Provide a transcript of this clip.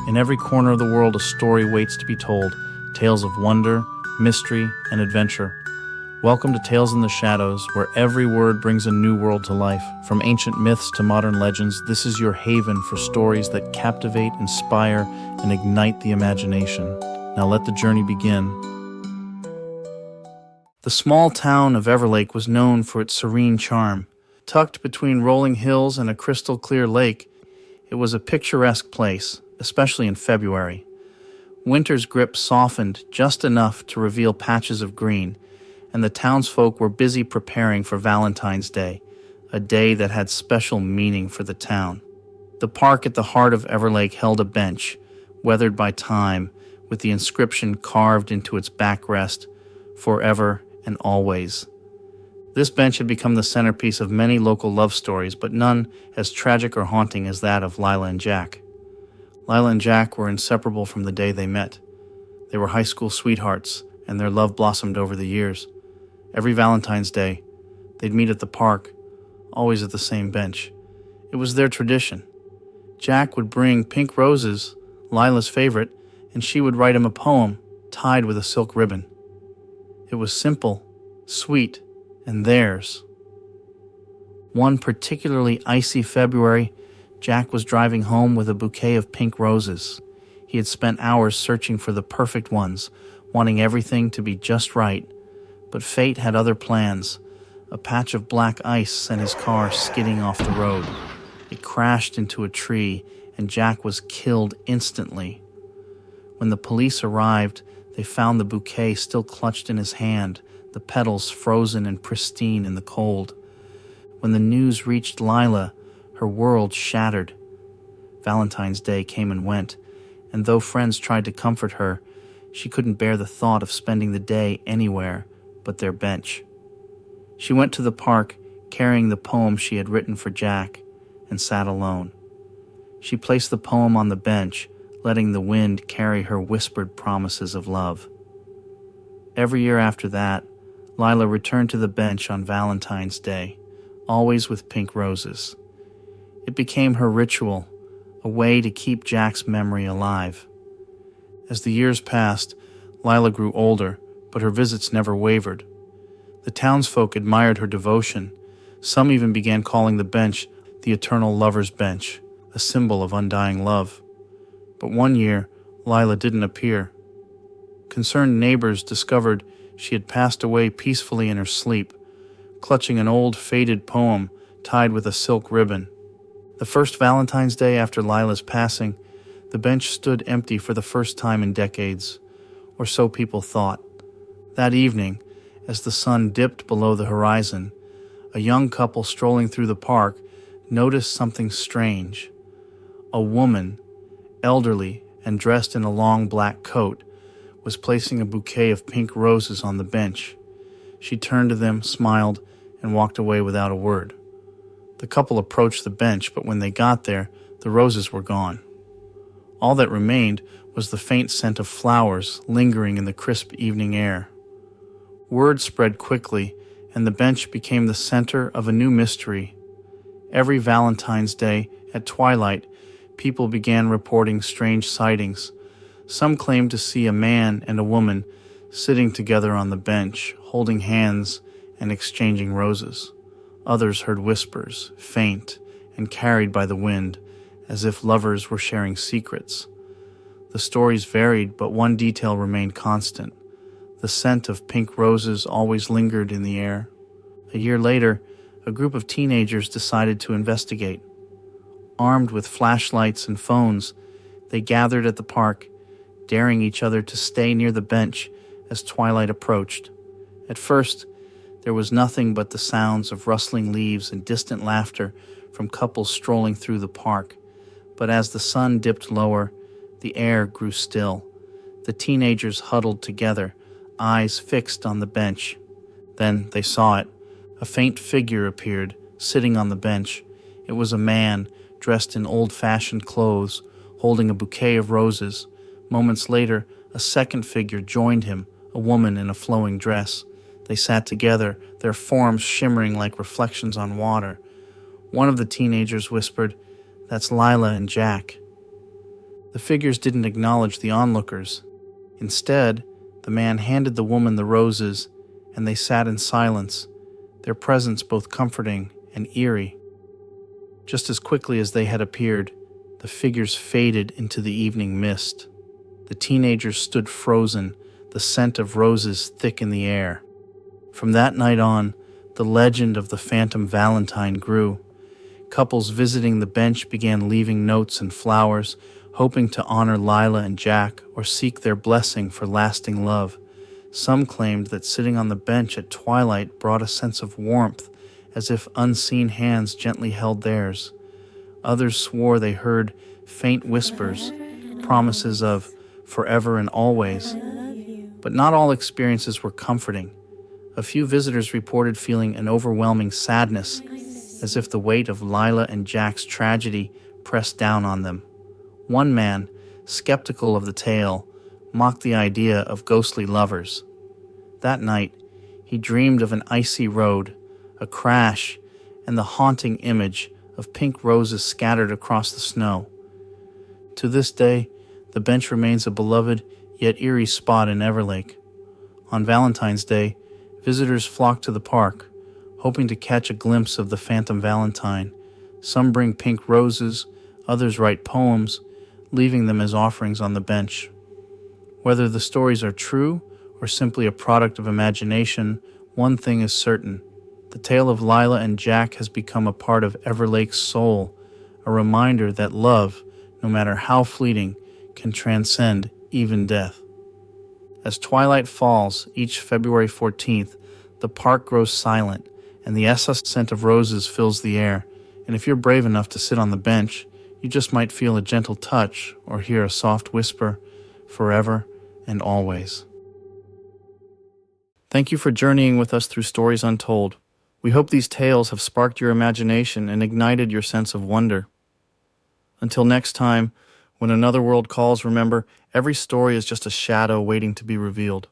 In every corner of the world, a story waits to be told. Tales of wonder, mystery, and adventure. Welcome to Tales in the Shadows, where every word brings a new world to life. From ancient myths to modern legends, this is your haven for stories that captivate, inspire, and ignite the imagination. Now let the journey begin. The small town of Everlake was known for its serene charm. Tucked between rolling hills and a crystal-clear lake, it was a picturesque place, especially in February. Winter's grip softened just enough to reveal patches of green, and the townsfolk were busy preparing for Valentine's Day, a day that had special meaning for the town. The park at the heart of Everlake held a bench, weathered by time, with the inscription carved into its backrest, "Forever and Always." This bench had become the centerpiece of many local love stories, but none as tragic or haunting as that of Lila and Jack. Lila and Jack were inseparable from the day they met. They were high school sweethearts, and their love blossomed over the years. Every Valentine's Day, they'd meet at the park, always at the same bench. It was their tradition. Jack would bring pink roses, Lila's favorite, and she would write him a poem tied with a silk ribbon. It was simple, sweet, and theirs. One particularly icy February, Jack was driving home with a bouquet of pink roses. He had spent hours searching for the perfect ones, wanting everything to be just right. But fate had other plans. A patch of black ice sent his car skidding off the road. It crashed into a tree, and Jack was killed instantly. When the police arrived, they found the bouquet still clutched in his hand, the petals frozen and pristine in the cold. When the news reached Lila, her world shattered. Valentine's Day came and went, and though friends tried to comfort her, she couldn't bear the thought of spending the day anywhere but their bench. She went to the park, carrying the poem she had written for Jack, and sat alone. She placed the poem on the bench, letting the wind carry her whispered promises of love. Every year after that, Lila returned to the bench on Valentine's Day, always with pink roses. It became her ritual, a way to keep Jack's memory alive. As the years passed, Lila grew older, but her visits never wavered. The townsfolk admired her devotion. Some even began calling the bench the Eternal Lover's Bench, a symbol of undying love. But one year, Lila didn't appear. Concerned neighbors discovered she had passed away peacefully in her sleep, clutching an old faded poem tied with a silk ribbon. The first Valentine's Day after Lila's passing, the bench stood empty for the first time in decades, or so people thought. That evening, as the sun dipped below the horizon, a young couple strolling through the park noticed something strange. A woman, elderly and dressed in a long black coat, was placing a bouquet of pink roses on the bench. She turned to them, smiled, and walked away without a word. The couple approached the bench, but when they got there, the roses were gone. All that remained was the faint scent of flowers lingering in the crisp evening air. Word spread quickly, and the bench became the center of a new mystery. Every Valentine's Day at twilight, people began reporting strange sightings. Some claimed to see a man and a woman sitting together on the bench, holding hands and exchanging roses. Others heard whispers, faint and carried by the wind, as if lovers were sharing secrets. The stories varied, but one detail remained constant. The scent of pink roses always lingered in the air. A year later, a group of teenagers decided to investigate. Armed with flashlights and phones, they gathered at the park, daring each other to stay near the bench as twilight approached. At first, there was nothing but the sounds of rustling leaves and distant laughter from couples strolling through the park. But as the sun dipped lower, the air grew still. The teenagers huddled together, eyes fixed on the bench. Then they saw it. A faint figure appeared, sitting on the bench. It was a man, dressed in old-fashioned clothes, holding a bouquet of roses. Moments later, a second figure joined him, a woman in a flowing dress. They sat together, their forms shimmering like reflections on water. One of the teenagers whispered, "That's Lila and Jack." The figures didn't acknowledge the onlookers. Instead, the man handed the woman the roses, and they sat in silence, their presence both comforting and eerie. Just as quickly as they had appeared, the figures faded into the evening mist. The teenagers stood frozen, the scent of roses thick in the air. From that night on, the legend of the phantom Valentine grew. Couples visiting the bench began leaving notes and flowers, hoping to honor Lila and Jack or seek their blessing for lasting love. Some claimed that sitting on the bench at twilight brought a sense of warmth, as if unseen hands gently held theirs. Others swore they heard faint whispers, promises of forever and always. But not all experiences were comforting. A few visitors reported feeling an overwhelming sadness, as if the weight of Lila and Jack's tragedy pressed down on them. One man, skeptical of the tale, mocked the idea of ghostly lovers. That night, he dreamed of an icy road, a crash, and the haunting image of pink roses scattered across the snow. To this day, the bench remains a beloved yet eerie spot in Everlake. On Valentine's Day, visitors flock to the park, hoping to catch a glimpse of the phantom Valentine. Some bring pink roses, others write poems, leaving them as offerings on the bench. Whether the stories are true or simply a product of imagination, one thing is certain. The tale of Lila and Jack has become a part of Everlake's soul, a reminder that love, no matter how fleeting, can transcend even death. As twilight falls each February 14th, the park grows silent, and the scent of roses fills the air. And if you're brave enough to sit on the bench, you just might feel a gentle touch or hear a soft whisper, forever and always. Thank you for journeying with us through Stories Untold. We hope these tales have sparked your imagination and ignited your sense of wonder. Until next time, when another world calls, remember, every story is just a shadow waiting to be revealed.